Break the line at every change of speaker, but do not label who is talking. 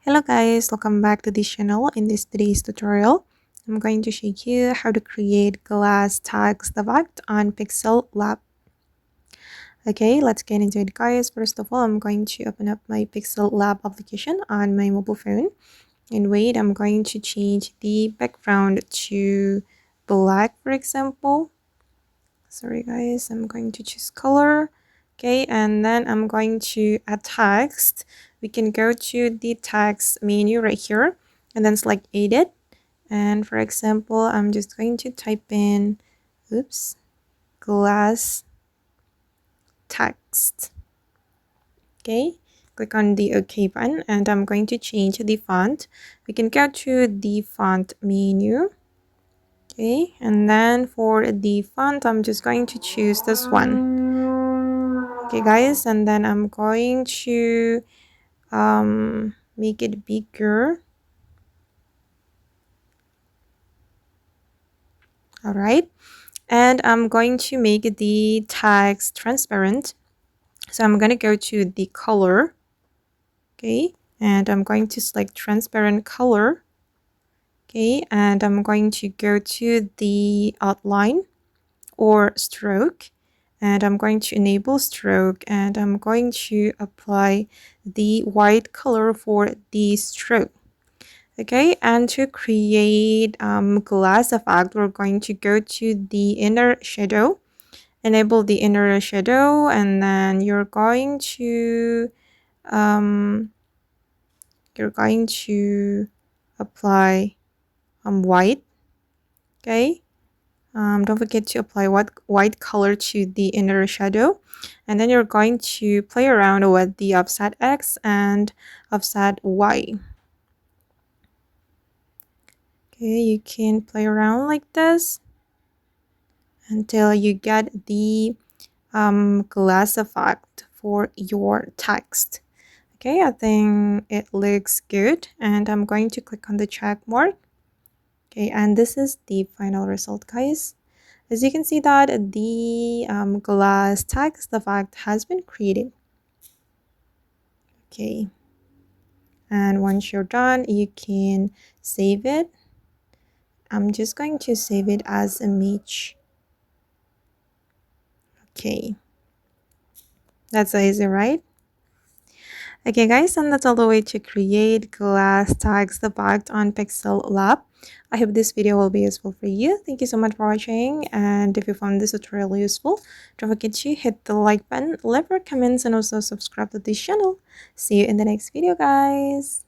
Hello guys, welcome back to this channel. In today's tutorial, I'm going to show you how to create glass tags effect on Pixellab. Okay, let's get into it guys. First of all, I'm going to open up my Pixellab application on my mobile phone. And wait, I'm going to change the background to black, for example. Sorry guys, I'm going to choose color. Okay, and then I'm going to add text. We can go to the text menu right here and then select edit. And for example, I'm just going to type in glass text. Okay, click on the OK button and I'm going to change the font. We can go to the font menu. Okay, and then for the font, I'm just going to choose this one. Okay, guys, and then I'm going to make it bigger. All right, and I'm going to make the text transparent. So I'm going to go to the color. Okay, and I'm going to select transparent color. Okay, and I'm going to go to the outline or stroke, and I'm going to enable stroke, and I'm going to apply the white color for the stroke. Okay, and to create glass effect, we're going to go to the inner shadow, enable the inner shadow, and then you're going to apply white. Okay, don't forget to apply white color to the inner shadow, and then you're going to play around with the offset X and offset Y. Okay, you can play around like this until you get the glass effect for your text. Okay, I think it looks good, and I'm going to click on the check mark. Okay, and this is the final result, guys. As you can see that the glass text effect has been created. Okay, and once you're done, you can save it. I'm just going to save it as image. Okay, that's so easy, right? Okay guys, and that's all the way to create glass tags effect on Pixellab. I hope this video will be useful for you. Thank you so much for watching, and if you found this tutorial useful, don't forget to hit the like button, leave your comments, and also subscribe to this channel. See you in the next video guys.